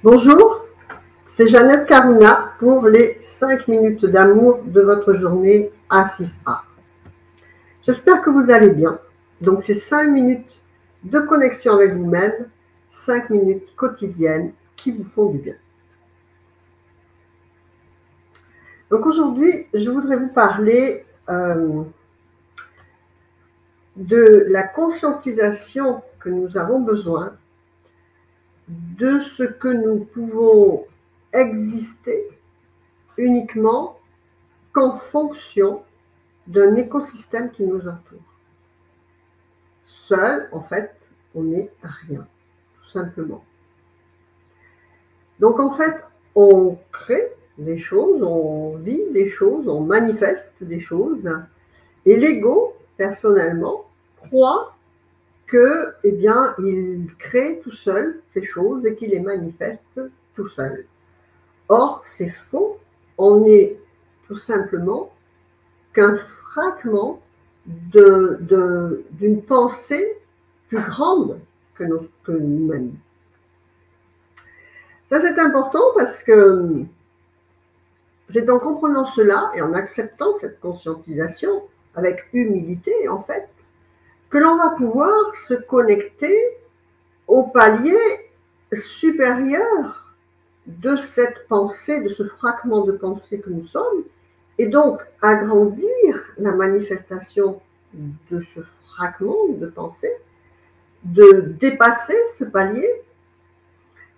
Bonjour, c'est Jeannette Karuna pour les 5 minutes d'amour de votre journée A6A. J'espère que vous allez bien. Donc c'est 5 minutes de connexion avec vous-même, 5 minutes quotidiennes qui vous font du bien. Donc aujourd'hui, je voudrais vous parler de la conscientisation que nous avons besoin de ce que nous pouvons exister uniquement qu'en fonction d'un écosystème qui nous entoure. Seul, en fait, on n'est rien, tout simplement. Donc, en fait, on crée des choses, on vit des choses, on manifeste des choses, et l'ego, personnellement, croit que, eh bien, il crée tout seul ces choses et qu'il les manifeste tout seul. Or, c'est faux. On est tout simplement qu'un fragment d'une pensée plus grande que nous-mêmes. Ça, c'est important parce que c'est en comprenant cela et en acceptant cette conscientisation avec humilité, en fait, que l'on va pouvoir se connecter au palier supérieur de cette pensée, de ce fragment de pensée que nous sommes, et donc agrandir la manifestation de ce fragment de pensée, de dépasser ce palier,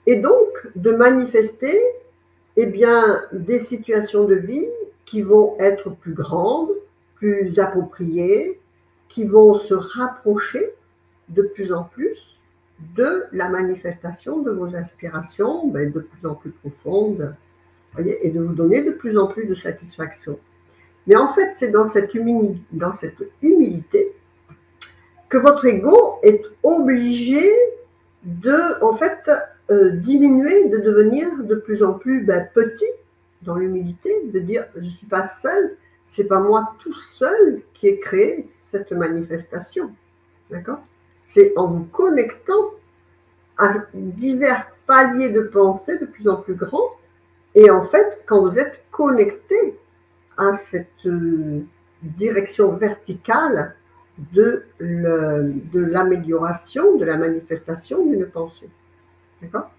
et donc de manifester eh bien, des situations de vie qui vont être plus grandes, plus appropriées, qui vont se rapprocher de plus en plus de la manifestation de vos aspirations, de plus en plus profondes, voyez, et de vous donner de plus en plus de satisfaction. Mais en fait, c'est dans cette humilité que votre ego est obligé de, en fait, diminuer, de devenir de plus en plus petit dans l'humilité, de dire je ne suis pas seul, c'est pas moi tout seul qui ai créé cette manifestation, d'accord? C'est en vous connectant à divers paliers de pensée de plus en plus grands, et en fait, quand vous êtes connecté à cette direction verticale de l'amélioration, de la manifestation d'une pensée. D'accord ?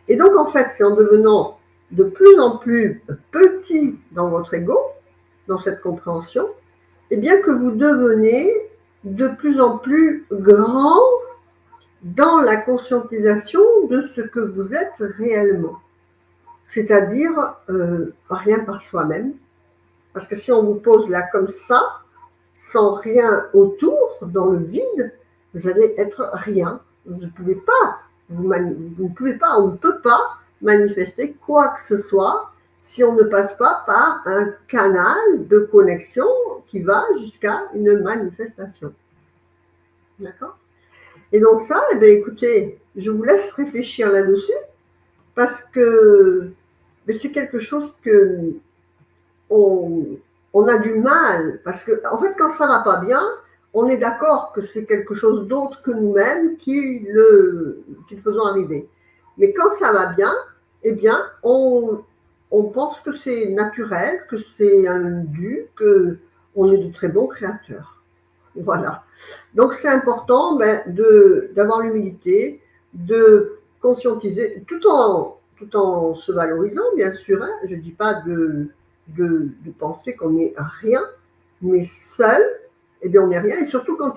Et donc, en fait, c'est en devenant de plus en plus petit dans votre ego, dans cette compréhension, eh bien que vous devenez de plus en plus grand dans la conscientisation de ce que vous êtes réellement. C'est-à-dire rien par soi-même. Parce que si on vous pose là comme ça, sans rien autour, dans le vide, vous allez être rien. Vous ne pouvez pas, on ne peut pas manifester quoi que ce soit si on ne passe pas par un canal de connexion qui va jusqu'à une manifestation. D'accord ? Et donc ça, eh bien, écoutez, je vous laisse réfléchir là-dessus, parce que c'est quelque chose que on a du mal, parce que en fait, quand ça va pas bien, on est d'accord que c'est quelque chose d'autre que nous-mêmes qui le faisons arriver. Mais quand ça va bien, eh bien, on pense que c'est naturel, que c'est un dû, que on est de très bons créateurs. Voilà. Donc c'est important d'avoir l'humilité, de conscientiser, tout en se valorisant, bien sûr. Hein, je ne dis pas de penser qu'on n'est rien, mais seul, eh bien on n'est rien. Et surtout quand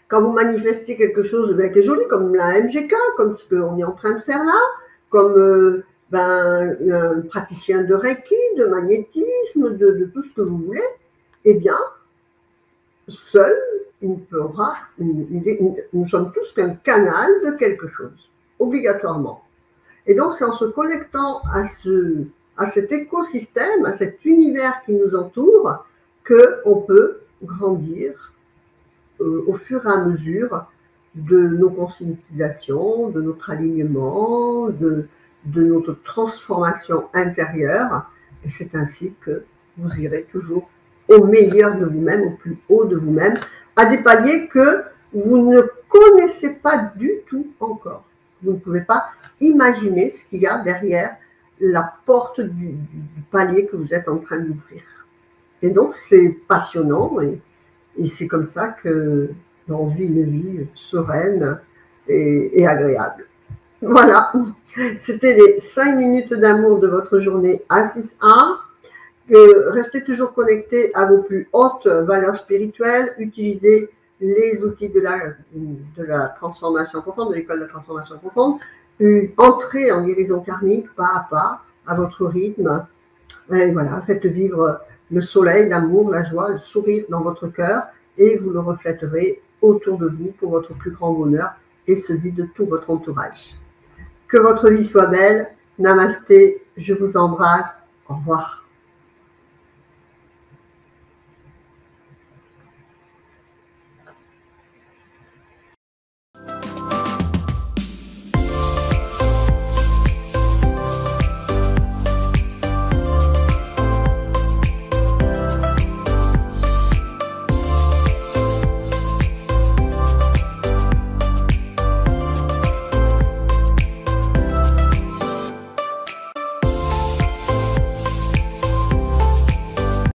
quand vous manifestez quelque chose qui est joli, comme la MGK, comme ce qu'on est en train de faire là, comme un praticien de Reiki, de magnétisme, de tout ce que vous voulez, eh bien, seul, nous sommes tous qu'un canal de quelque chose, obligatoirement. Et donc, c'est en se connectant à cet écosystème, à cet univers qui nous entoure, qu'on peut grandir au fur et à mesure de nos conscientisations, de notre alignement, de notre transformation intérieure. Et c'est ainsi que vous irez toujours au meilleur de vous-même, au plus haut de vous-même, à des paliers que vous ne connaissez pas du tout encore. Vous ne pouvez pas imaginer ce qu'il y a derrière la porte du palier que vous êtes en train d'ouvrir. Et donc, c'est passionnant et c'est comme ça que l'on vit une vie sereine et agréable. Voilà, c'était les 5 minutes d'amour de votre journée A6A. Restez toujours connectés à vos plus hautes valeurs spirituelles. Utilisez les outils de la transformation profonde, de l'école de la transformation profonde. Entrez en guérison karmique pas à pas, à votre rythme. Et voilà, faites vivre le soleil, l'amour, la joie, le sourire dans votre cœur et vous le reflèterez autour de vous pour votre plus grand bonheur et celui de tout votre entourage. Que votre vie soit belle. Namasté, je vous embrasse. Au revoir.